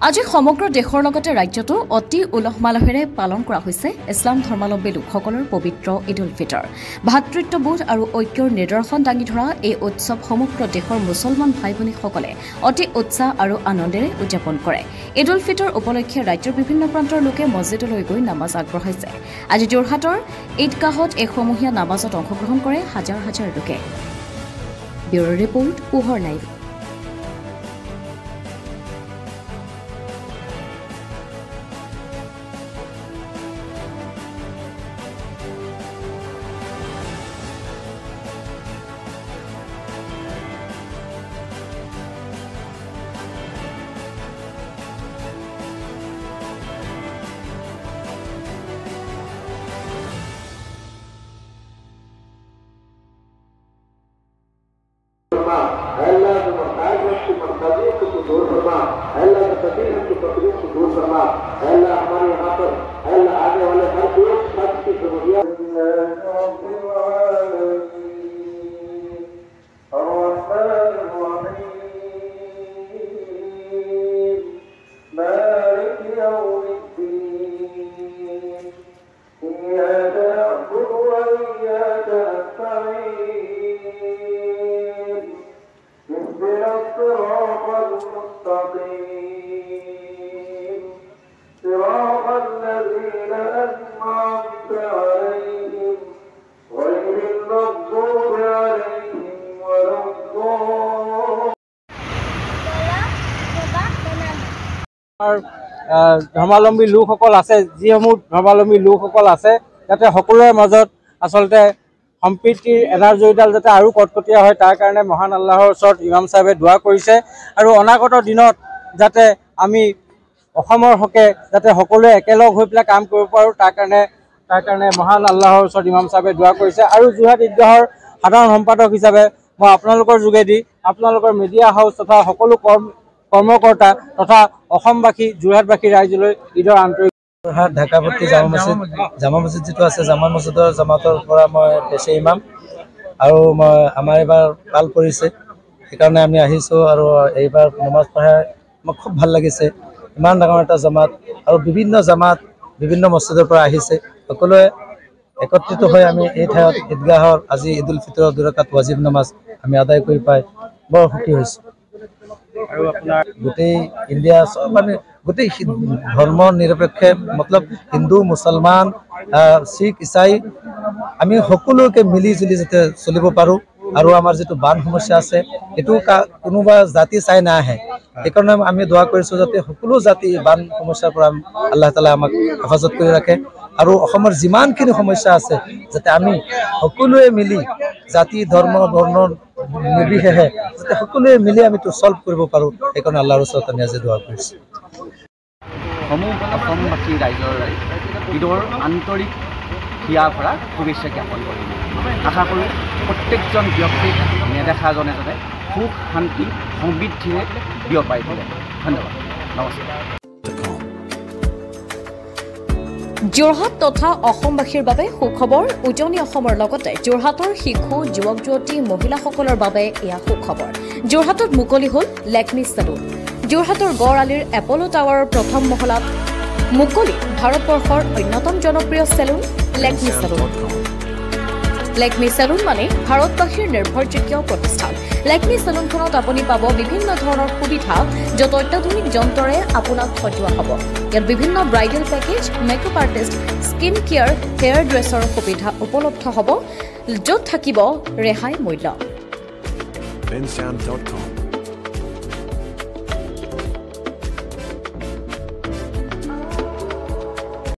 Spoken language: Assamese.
আজি সমগ্ৰ দেশৰ লগতে ৰাজ্যতো অতি উলহ মালহেৰে পালন কৰা হৈছে ইছলাম ধৰ্মাৱলম্বী লোকসকলৰ পবিত্ৰ ঈদ উল ফিতৰ। ভাতৃত্ববোধ আৰু ঐক্যৰ নিদৰ্শন দাঙি ধৰা এই উৎসৱ সমগ্ৰ দেশৰ মুছলমান ভাই ভনীসকলে অতি উৎসাহ আৰু আনন্দেৰে উদযাপন কৰে। ঈদ উল ফিতৰ উপলক্ষে ৰাজ্যৰ বিভিন্ন প্ৰান্তৰ লোকে মছজিদলৈ গৈ নামাজ আগবঢ়াইছে। আজি যোৰহাটৰ ঈদগাহত এক সমূহীয়া নামাজত অংশগ্ৰহণ কৰে হাজাৰ হাজাৰ লোকে। ব্যুৰ ৰিপৰ্ট পোহৰ লাইভ। अल्लाह के मसाइल की मर्तबे को दूर फरमा, अल्लाह के तकलीफ की तकलीफ को दूर फरमा, अल्लाह हमारे यहाँ पर अल्लाह आने वाले हर एक शख्स की जरूरियात ধৰ্মাৱলম্বী লোকসকল আছে, যিসমূহ ধৰ্মাৱলম্বী লোকসকল আছে যাতে সকলোৰে মাজত আচলতে সম্প্ৰীতিৰ এনাজৰীডাল যাতে আৰু কটকটীয়া হয়, তাৰ কাৰণে মহান আল্লাহৰ ওচৰত ইমাম চাহেবে দোৱা কৰিছে। আৰু অনাগত দিনত যাতে আমি অসমৰ হকে যাতে সকলোৱে একেলগ হৈ পেলাই কাম কৰিব পাৰোঁ, তাৰ কাৰণে মহান আল্লাহৰ ওচৰত ইমাম চাহেবে দোৱা কৰিছে। আৰু যোৰহাট ঈদগাহৰ সাধাৰণ সম্পাদক হিচাপে মই আপোনালোকৰ যোগেদি আপোনালোকৰ মিডিয়া হাউচ তথা সকলো কৰ্মকৰ্তা তথা অসমবাসী যোৰহাটবাসী ৰাইজলৈ ঈদৰ আন্তৰিক যোৰহাট ঢাকাপট্টি জামা মছজিদ যিটো আছে, জামা মছজিদৰ জামাতৰ পৰা মই পেছে ইমাম, আৰু আমাৰ এইবাৰ পাল পৰিছে, সেইকাৰণে আমি আহিছোঁ। আৰু এইবাৰ নমাজ পঢ়াই মোৰ খুব ভাল লাগিছে। ইমান ডাঙৰ এটা জামাত আৰু বিভিন্ন জামাত বিভিন্ন মছজিদৰ পৰা আহিছে, সকলোৱে একত্ৰিত হৈ আমি এই ঠাইত ঈদগাহৰ আজি ঈদ উল ফিতৰৰ 2 ৰাকাত ৱাজিব নামাজ আমি আদায় কৰি পাই বৰ সুখী হৈছোঁ। আৰু আপোনাৰ গোটেই ইণ্ডিয়া মানে গোটেই ধৰ্ম নিৰপেক্ষে মতলব হিন্দু মুছলমান শিখ ইছাই আমি সকলোকে মিলি জুলি যাতে চলিব পাৰোঁ। আৰু আমাৰ যিটো বান সমস্যা আছে এইটো কোনোবা জাতি চাই নাহে, সেইকাৰণে আমি দোৱা কৰিছোঁ যাতে সকলো জাতি বান সমস্যাৰ পৰা আল্লাহ তাআলাই আমাক হেফাজত কৰি ৰাখে। আৰু অসমৰ যিমানখিনি সমস্যা আছে যাতে আমি সকলোৱে মিলি জাতি ধৰ্ম বৰ্ণ নিৰ্বিশেষে যাতে সকলোৱে মিলি আমি চল্ভ কৰিব পাৰোঁ, সেইকাৰণে আল্লাহৰ ওচৰত আমি আজি দোৱা কৰিছোঁ। সমূহ অসমবাসী ৰাইজৰ ঈদৰ আন্তৰিক হিয়া ভৰা শুভেচ্ছা জ্ঞাপন কৰিম। আশা কৰোঁ প্ৰত্যেকজন ব্যক্তিক নেদেখাজনে যাতে সুখ শান্তি সমৃদ্ধিৰে বিয়পাই দিলে। ধন্যবাদ, নমস্কাৰ। যোৰহাট তথা অসমবাসীৰ বাবে সুখবৰ। উজনি অসমৰ লগতে যোৰহাটৰ শিশু যুৱক যুৱতী মহিলাসকলৰ বাবে এয়া সুখবৰ। যোৰহাটত মুকলি হ'ল লেকমি চেলুন। যোৰহাটৰ গড় আলিৰ এপলো টাৱাৰৰ প্ৰথম মহলাত মুকলি ভাৰতবৰ্ষৰ অন্যতম জনপ্ৰিয় salon Lakme salon. Lakme salon মানে ভাৰতবাসীৰ নিৰ্ভৰযোগ্য প্ৰতিষ্ঠান। লেকমি চেলুনখনত আপুনি পাব বিভিন্ন ধৰণৰ সুবিধা, য'ত অত্যাধুনিক যন্ত্ৰৰে আপোনাক সজোৱা হ'ব। ইয়াত বিভিন্ন bridal package, makeup artist, skin care, hair dresser সুবিধা উপলব্ধ হ'ব, য'ত থাকিব ৰেহাই মূল্য।